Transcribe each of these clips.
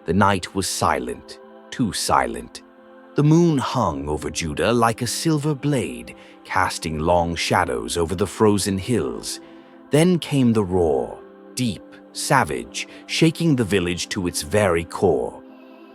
The night was silent, too silent. The moon hung over Judah like a silver blade, casting long shadows over the frozen hills. Then came the roar, deep, savage, shaking the village to its very core.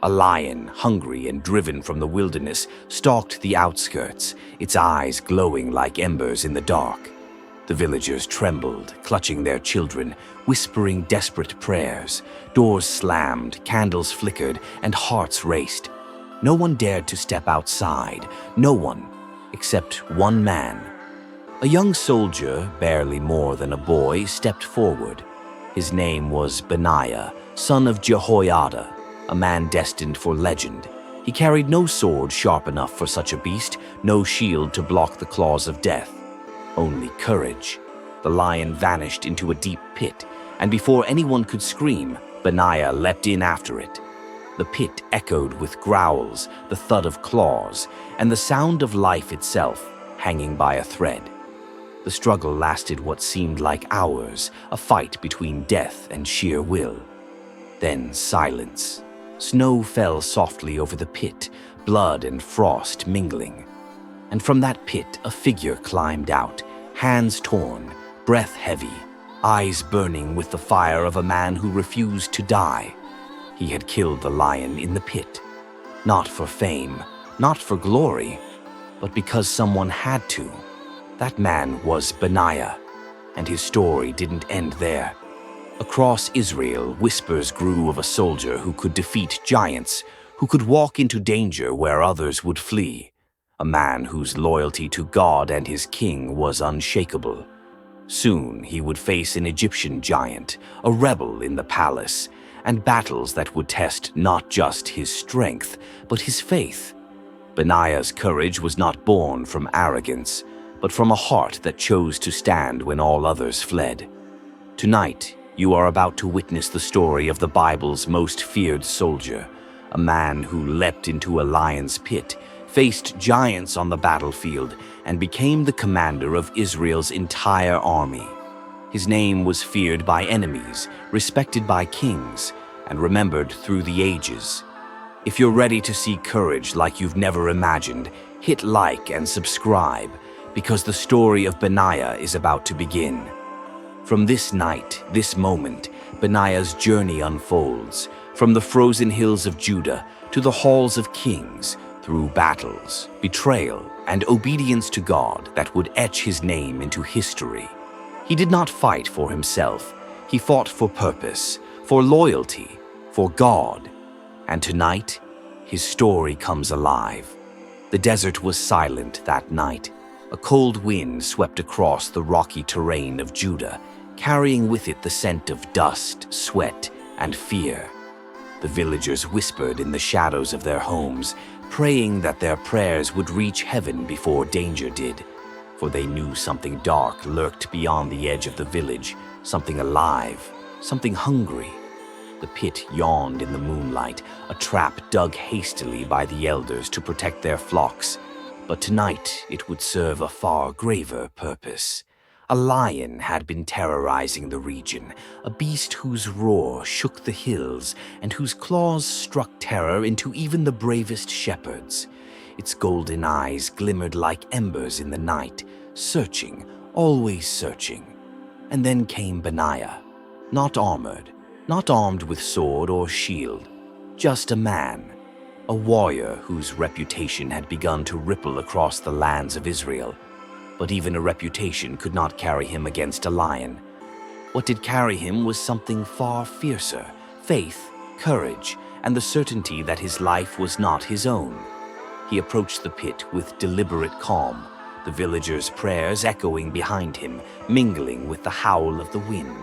A lion, hungry and driven from the wilderness, stalked the outskirts, its eyes glowing like embers in the dark. The villagers trembled, clutching their children, whispering desperate prayers. Doors slammed, candles flickered, and hearts raced. No one dared to step outside, no one, except one man. A young soldier, barely more than a boy, stepped forward. His name was Benaiah, son of Jehoiada, a man destined for legend. He carried no sword sharp enough for such a beast, no shield to block the claws of death. Only courage. The lion vanished into a deep pit, and before anyone could scream, Benaiah leapt in after it. The pit echoed with growls, the thud of claws, and the sound of life itself hanging by a thread. The struggle lasted what seemed like hours, a fight between death and sheer will. Then silence. Snow fell softly over the pit, blood and frost mingling. And from that pit a figure climbed out, hands torn, breath heavy, eyes burning with the fire of a man who refused to die. He had killed the lion in the pit, not for fame, not for glory, but because someone had to. That man was Benaiah, and his story didn't end there. Across Israel, whispers grew of a soldier who could defeat giants, who could walk into danger where others would flee. A man whose loyalty to God and his king was unshakable. Soon he would face an Egyptian giant, a rebel in the palace, and battles that would test not just his strength, but his faith. Benaiah's courage was not born from arrogance, but from a heart that chose to stand when all others fled. Tonight, you are about to witness the story of the Bible's most feared soldier, a man who leapt into a lion's pit, faced giants on the battlefield, and became the commander of Israel's entire army. His name was feared by enemies, respected by kings, and remembered through the ages. If you're ready to see courage like you've never imagined, hit like and subscribe, because the story of Benaiah is about to begin. From this night, this moment, Benaiah's journey unfolds, from the frozen hills of Judah to the halls of kings, through battles, betrayal, and obedience to God that would etch his name into history. He did not fight for himself. He fought for purpose, for loyalty, for God. And tonight, his story comes alive. The desert was silent that night. A cold wind swept across the rocky terrain of Judah, carrying with it the scent of dust, sweat, and fear. The villagers whispered in the shadows of their homes, praying that their prayers would reach heaven before danger did, for they knew something dark lurked beyond the edge of the village, something alive, something hungry. The pit yawned in the moonlight, a trap dug hastily by the elders to protect their flocks. But tonight it would serve a far graver purpose. A lion had been terrorizing the region, a beast whose roar shook the hills and whose claws struck terror into even the bravest shepherds. Its golden eyes glimmered like embers in the night, searching, always searching. And then came Benaiah, not armored, not armed with sword or shield, just a man, a warrior whose reputation had begun to ripple across the lands of Israel. But even a reputation could not carry him against a lion. What did carry him was something far fiercer: faith, courage, and the certainty that his life was not his own. He approached the pit with deliberate calm, the villagers' prayers echoing behind him, mingling with the howl of the wind.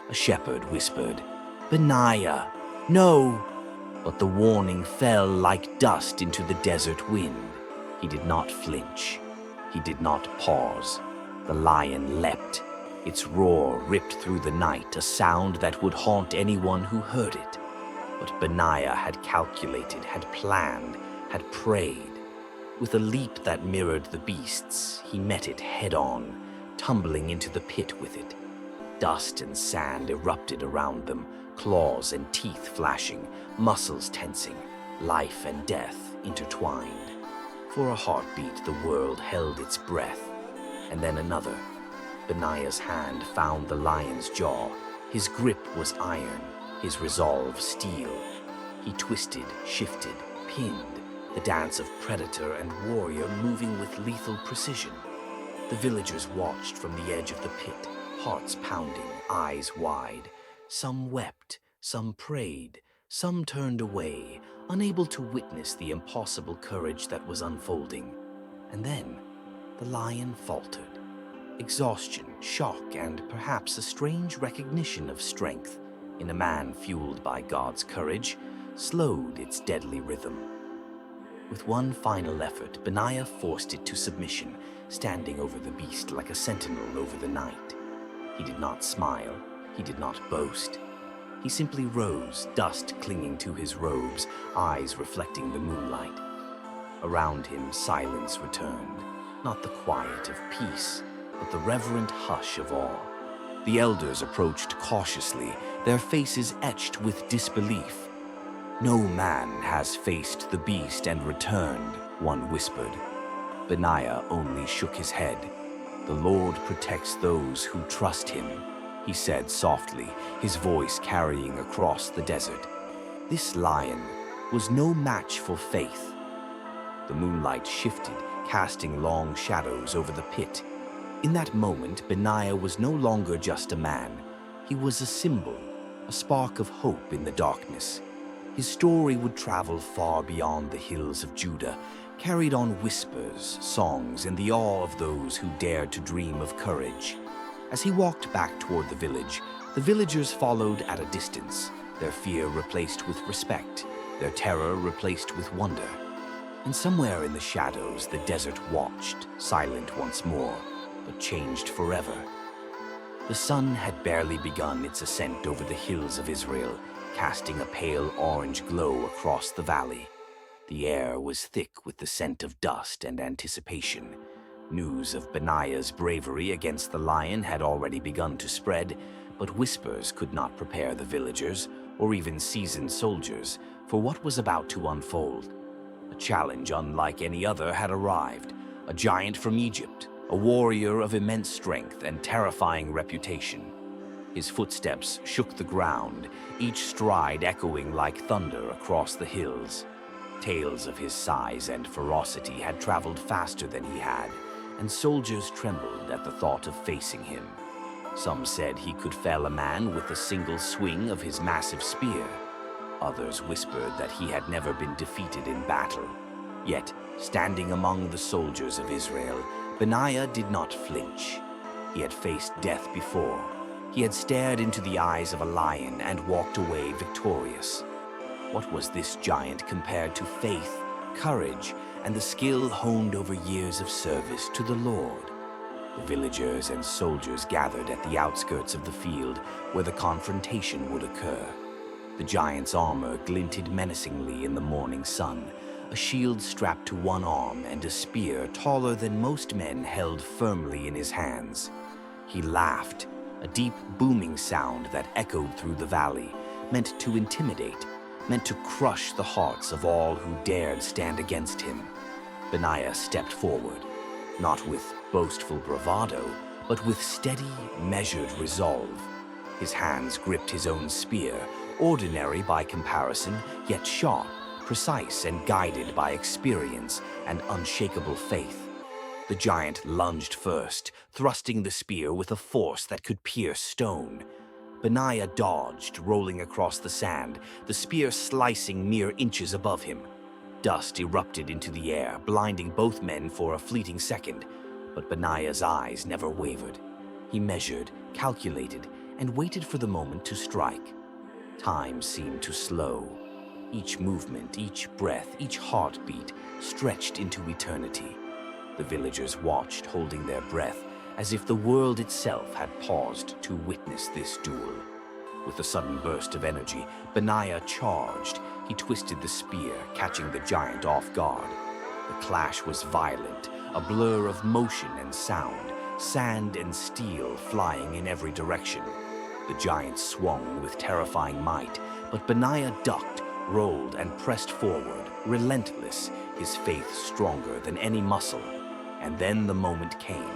A shepherd whispered, "Benaiah, no!" But the warning fell like dust into the desert wind. He did not flinch. He did not pause. The lion leapt. Its roar ripped through the night, a sound that would haunt anyone who heard it. But Benaiah had calculated, had planned, had prayed. With a leap that mirrored the beast's, he met it head-on, tumbling into the pit with it. Dust and sand erupted around them, claws and teeth flashing, muscles tensing, life and death intertwined. For a heartbeat, the world held its breath, and then another. Benaiah's hand found the lion's jaw. His grip was iron, his resolve steel. He twisted, shifted, pinned, the dance of predator and warrior moving with lethal precision. The villagers watched from the edge of the pit, hearts pounding, eyes wide. Some wept, some prayed, some turned away, unable to witness the impossible courage that was unfolding. And then the lion faltered. Exhaustion, shock, and perhaps a strange recognition of strength in a man fueled by God's courage slowed its deadly rhythm. With one final effort, Benaiah forced it to submission, standing over the beast like a sentinel over the night. He did not smile, he did not boast. He simply rose, dust clinging to his robes, eyes reflecting the moonlight. Around him, silence returned, not the quiet of peace, but the reverent hush of awe. The elders approached cautiously, their faces etched with disbelief. "No man has faced the beast and returned," one whispered. Benaiah only shook his head. "The Lord protects those who trust him," he said softly, his voice carrying across the desert. This lion was no match for faith. The moonlight shifted, casting long shadows over the pit. In that moment, Benaiah was no longer just a man. He was a symbol, a spark of hope in the darkness. His story would travel far beyond the hills of Judah, carried on whispers, songs, and the awe of those who dared to dream of courage. As he walked back toward the villagers followed at a distance, their fear replaced with respect, their terror replaced with wonder. And somewhere in the shadows, the desert watched, silent once more, but changed forever. The sun had barely begun its ascent over the hills of Israel, casting a pale orange glow across the valley. The air was thick with the scent of dust and anticipation. News of Benaiah's bravery against the lion had already begun to spread, but whispers could not prepare the villagers, or even seasoned soldiers, for what was about to unfold. A challenge unlike any other had arrived, a giant from Egypt, a warrior of immense strength and terrifying reputation. His footsteps shook the ground, each stride echoing like thunder across the hills. Tales of his size and ferocity had traveled faster than he had, and soldiers trembled at the thought of facing him. Some said he could fell a man with a single swing of his massive spear. Others whispered that he had never been defeated in battle. Yet, standing among the soldiers of Israel, Benaiah did not flinch. He had faced death before. He had stared into the eyes of a lion and walked away victorious. What was this giant compared to faith, courage, and the skill honed over years of service to the Lord? The villagers and soldiers gathered at the outskirts of the field where the confrontation would occur. The giant's armor glinted menacingly in the morning sun, a shield strapped to one arm and a spear taller than most men held firmly in his hands. He laughed, a deep booming sound that echoed through the valley, meant to intimidate, meant to crush the hearts of all who dared stand against him. Benaiah stepped forward, not with boastful bravado, but with steady, measured resolve. His hands gripped his own spear, ordinary by comparison, yet sharp, precise, and guided by experience and unshakable faith. The giant lunged first, thrusting the spear with a force that could pierce stone. Benaiah dodged, rolling across the sand, the spear slicing mere inches above him. Dust erupted into the air, blinding both men for a fleeting second, but Benaiah's eyes never wavered. He measured, calculated, and waited for the moment to strike. Time seemed to slow. Each movement, each breath, each heartbeat stretched into eternity. The villagers watched, holding their breath, as if the world itself had paused to witness this duel. With a sudden burst of energy, Benaiah charged. He twisted the spear, catching the giant off guard. The clash was violent, a blur of motion and sound, sand and steel flying in every direction. The giant swung with terrifying might, but Benaiah ducked, rolled, and pressed forward, relentless, his faith stronger than any muscle. And then the moment came.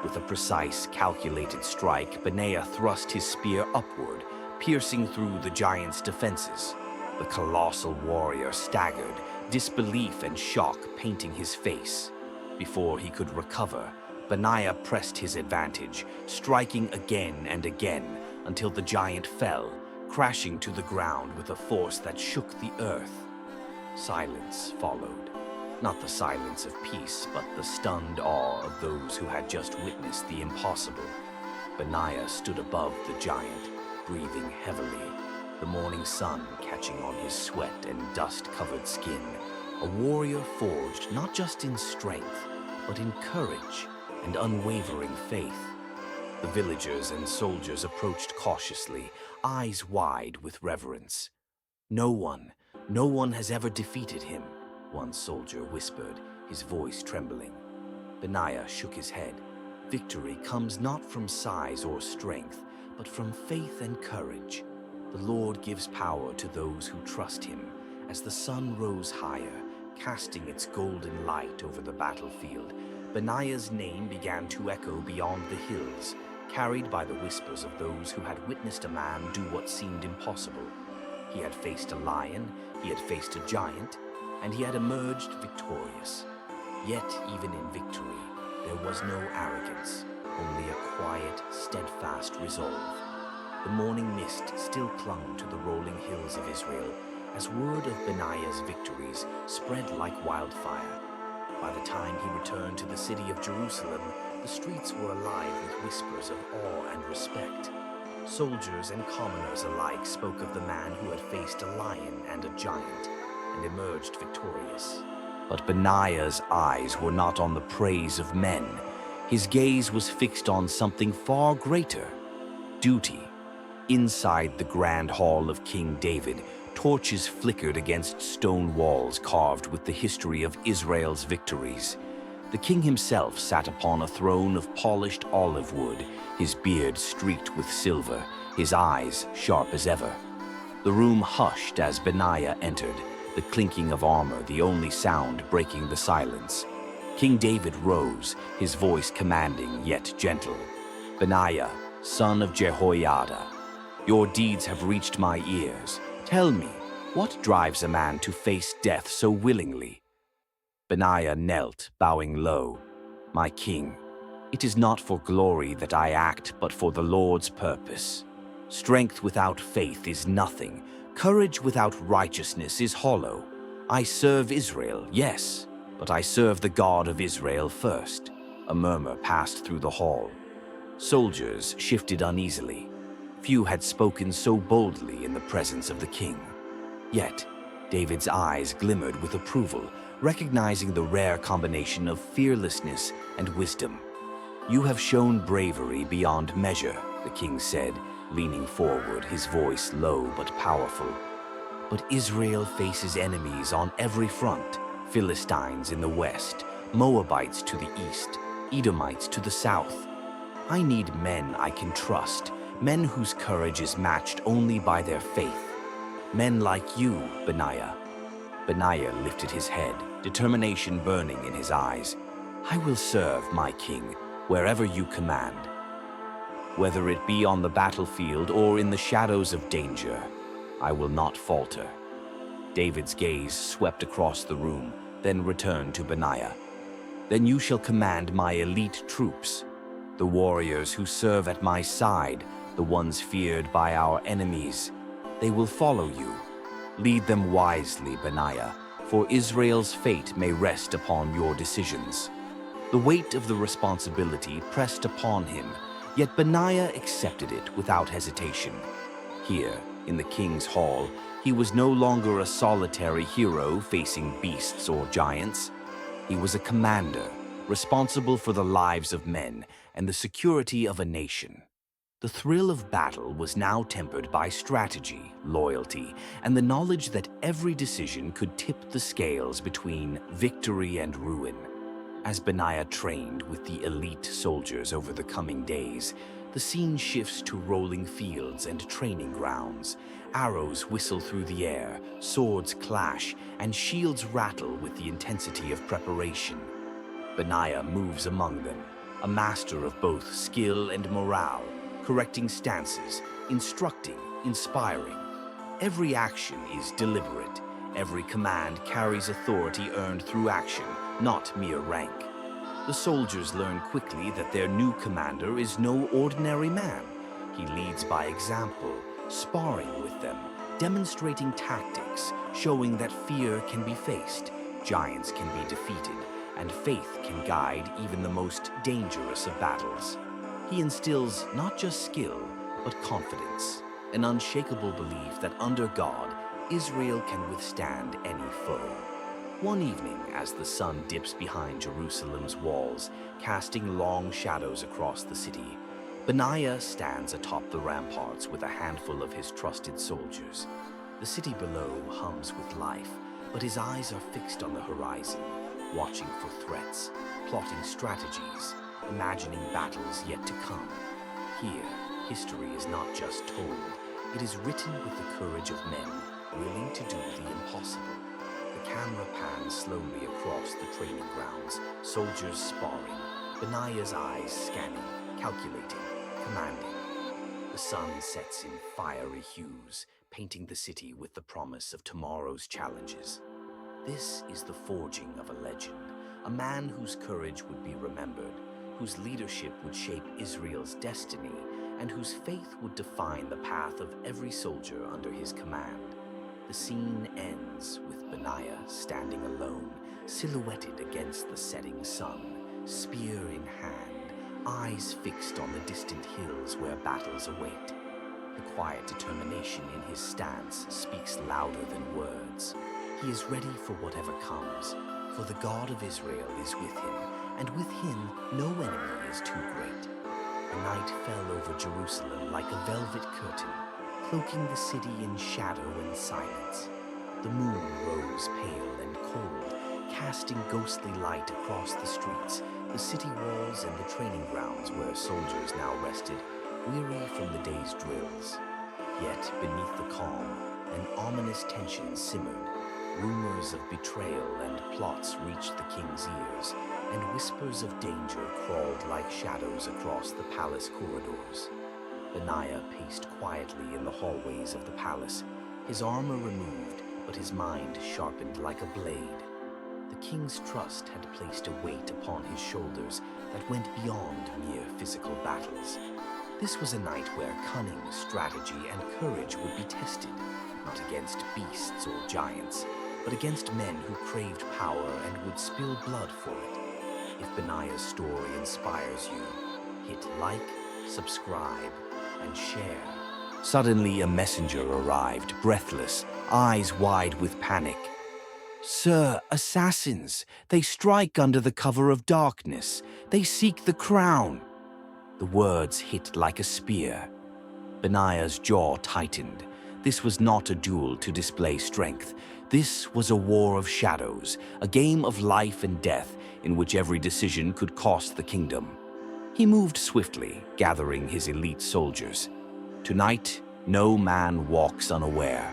With a precise, calculated strike, Benaiah thrust his spear upward, piercing through the giant's defenses. The colossal warrior staggered, disbelief and shock painting his face. Before he could recover, Benaiah pressed his advantage, striking again and again until the giant fell, crashing to the ground with a force that shook the earth. Silence followed. Not the silence of peace, but the stunned awe of those who had just witnessed the impossible. Benaiah stood above the giant, breathing heavily, the morning sun catching on his sweat and dust-covered skin. A warrior forged not just in strength, but in courage and unwavering faith. The villagers and soldiers approached cautiously, eyes wide with reverence. No one has ever defeated him," one soldier whispered, his voice trembling. Benaiah shook his head. Victory comes not from size or strength, but from faith and courage. The Lord gives power to those who trust him. As the sun rose higher, casting its golden light over the battlefield, Benaiah's name began to echo beyond the hills, carried by the whispers of those who had witnessed a man do what seemed impossible. He had faced a lion, he had faced a giant, and he had emerged victorious. Yet, even in victory, there was no arrogance, only a quiet, steadfast resolve. The morning mist still clung to the rolling hills of Israel as word of Benaiah's victories spread like wildfire. By the time he returned to the city of Jerusalem, the streets were alive with whispers of awe and respect. Soldiers and commoners alike spoke of the man who had faced a lion and a giant and emerged victorious. But Benaiah's eyes were not on the praise of men. His gaze was fixed on something far greater: duty. Inside the grand hall of King David, torches flickered against stone walls carved with the history of Israel's victories. The king himself sat upon a throne of polished olive wood, his beard streaked with silver, his eyes sharp as ever. The room hushed as Benaiah entered, the clinking of armor the only sound breaking the silence. King David rose, his voice commanding yet gentle. "Benaiah, son of Jehoiada, your deeds have reached my ears. Tell me, what drives a man to face death so willingly?" Benaiah knelt, bowing low. "My king, it is not for glory that I act, but for the Lord's purpose. Strength without faith is nothing. Courage without righteousness is hollow. I serve Israel, yes, but I serve the God of Israel first." A murmur passed through the hall. Soldiers shifted uneasily. Few had spoken so boldly in the presence of the king. Yet, David's eyes glimmered with approval, recognizing the rare combination of fearlessness and wisdom. "You have shown bravery beyond measure," the king said, leaning forward, his voice low but powerful. "But Israel faces enemies on every front: Philistines in the west, Moabites to the east, Edomites to the south. I need men I can trust, men whose courage is matched only by their faith. Men like you, Benaiah." Benaiah lifted his head, determination burning in his eyes. "I will serve, my king, wherever you command. Whether it be on the battlefield or in the shadows of danger, I will not falter." David's gaze swept across the room, then returned to Benaiah. "Then you shall command my elite troops, the warriors who serve at my side, the ones feared by our enemies. They will follow you. Lead them wisely, Benaiah, for Israel's fate may rest upon your decisions." The weight of the responsibility pressed upon him, yet Benaiah accepted it without hesitation. Here, in the king's hall, he was no longer a solitary hero facing beasts or giants. He was a commander, responsible for the lives of men and the security of a nation. The thrill of battle was now tempered by strategy, loyalty, and the knowledge that every decision could tip the scales between victory and ruin. As Benaiah trained with the elite soldiers over the coming days, the scene shifts to rolling fields and training grounds. Arrows whistle through the air, swords clash, and shields rattle with the intensity of preparation. Benaiah moves among them, a master of both skill and morale, correcting stances, instructing, inspiring. Every action is deliberate. Every command carries authority earned through action, not mere rank. The soldiers learn quickly that their new commander is no ordinary man. He leads by example, sparring with them, demonstrating tactics, showing that fear can be faced, giants can be defeated, and faith can guide even the most dangerous of battles. He instills not just skill, but confidence, an unshakable belief that under God, Israel can withstand any foe. One evening, as the sun dips behind Jerusalem's walls, casting long shadows across the city, Benaiah stands atop the ramparts with a handful of his trusted soldiers. The city below hums with life, but his eyes are fixed on the horizon, watching for threats, plotting strategies, imagining battles yet to come. Here, history is not just told, it is written with the courage of men willing to do the impossible. The camera pans slowly across the training grounds, soldiers sparring, Benaiah's eyes scanning, calculating, commanding. The sun sets in fiery hues, painting the city with the promise of tomorrow's challenges. This is the forging of a legend, a man whose courage would be remembered, whose leadership would shape Israel's destiny, and whose faith would define the path of every soldier under his command. The scene ends with Benaiah standing alone, silhouetted against the setting sun, spear in hand, eyes fixed on the distant hills where battles await. The quiet determination in his stance speaks louder than words. He is ready for whatever comes, for the God of Israel is with him, and with him no enemy is too great. The night fell over Jerusalem like a velvet curtain, cloaking the city in shadow and silence. The moon rose pale and cold, casting ghostly light across the streets, the city walls and the training grounds where soldiers now rested, weary from the day's drills. Yet beneath the calm, an ominous tension simmered. Rumors of betrayal and plots reached the king's ears, and whispers of danger crawled like shadows across the palace corridors. Benaiah paced quietly in the hallways of the palace, his armor removed, but his mind sharpened like a blade. The king's trust had placed a weight upon his shoulders that went beyond mere physical battles. This was a night where cunning, strategy, and courage would be tested, not against beasts or giants, but against men who craved power and would spill blood for it. If Benaiah's story inspires you, hit like, subscribe, and share. Suddenly a messenger arrived, breathless, eyes wide with panic. "Sir, assassins! They strike under the cover of darkness. They seek the crown." The words hit like a spear. Benaiah's jaw tightened. This was not a duel to display strength. This was a war of shadows, a game of life and death in which every decision could cost the kingdom. He moved swiftly, gathering his elite soldiers. Tonight, no man walks unaware.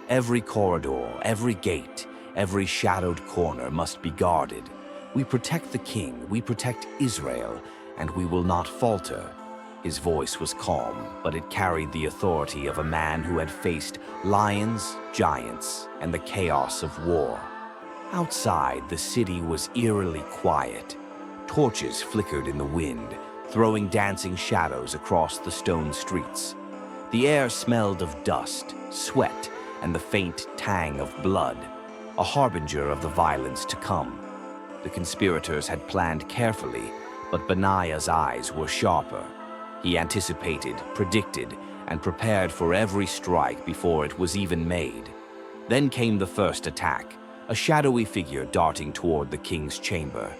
Every corridor, every gate, every shadowed corner must be guarded. We protect the king, we protect Israel, and we will not falter. His voice was calm, but it carried the authority of a man who had faced lions, giants, and the chaos of war. Outside, the city was eerily quiet. Torches flickered in the wind, throwing dancing shadows across the stone streets. The air smelled of dust, sweat, and the faint tang of blood, a harbinger of the violence to come. The conspirators had planned carefully, but Benaiah's eyes were sharper. He anticipated, predicted, and prepared for every strike before it was even made. Then came the first attack, a shadowy figure darting toward the king's chamber.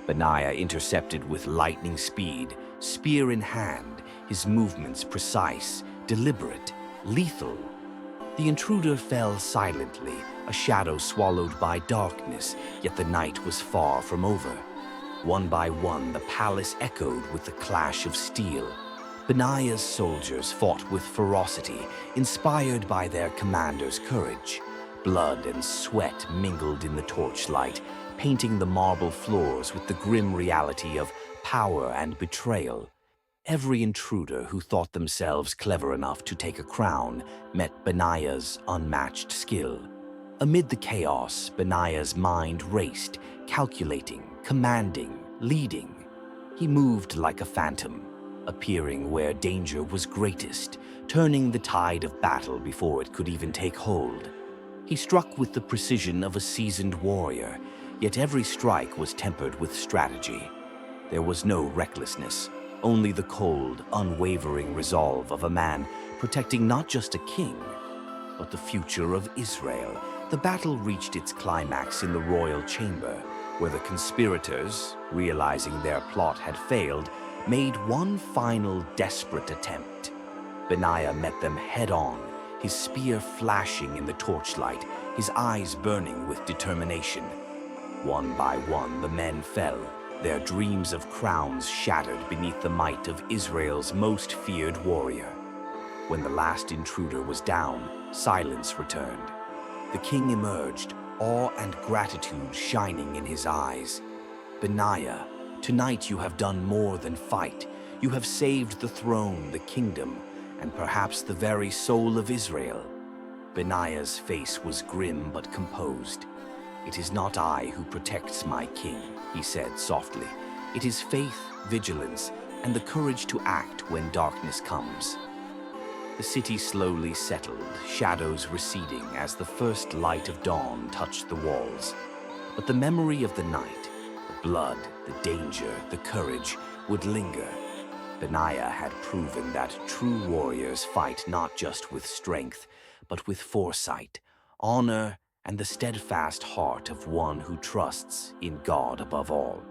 Benaiah intercepted with lightning speed, spear in hand, his movements precise, deliberate, lethal. The intruder fell silently, a shadow swallowed by darkness, yet the night was far from over. One by one, the palace echoed with the clash of steel. Benaiah's soldiers fought with ferocity, inspired by their commander's courage. Blood and sweat mingled in the torchlight, painting the marble floors with the grim reality of power and betrayal. Every intruder who thought themselves clever enough to take a crown met Benaiah's unmatched skill. Amid the chaos, Benaiah's mind raced, calculating, commanding, leading. He moved like a phantom, appearing where danger was greatest, turning the tide of battle before it could even take hold. He struck with the precision of a seasoned warrior, yet every strike was tempered with strategy. There was no recklessness, only the cold, unwavering resolve of a man protecting not just a king, but the future of Israel. The battle reached its climax in the royal chamber, where the conspirators, realizing their plot had failed, made one final desperate attempt. Benaiah met them head-on, his spear flashing in the torchlight, his eyes burning with determination. One by one, the men fell, their dreams of crowns shattered beneath the might of Israel's most feared warrior. When the last intruder was down, silence returned. The king emerged, awe and gratitude shining in his eyes. "Benaiah, tonight you have done more than fight. You have saved the throne, the kingdom, and perhaps the very soul of Israel." Benaiah's face was grim but composed. "It is not I who protects my king," he said softly. "It is faith, vigilance, and the courage to act when darkness comes." The city slowly settled, shadows receding as the first light of dawn touched the walls. But the memory of the night, the blood, the danger, the courage, would linger. Benaiah had proven that true warriors fight not just with strength, but with foresight, honor, and the steadfast heart of one who trusts in God above all.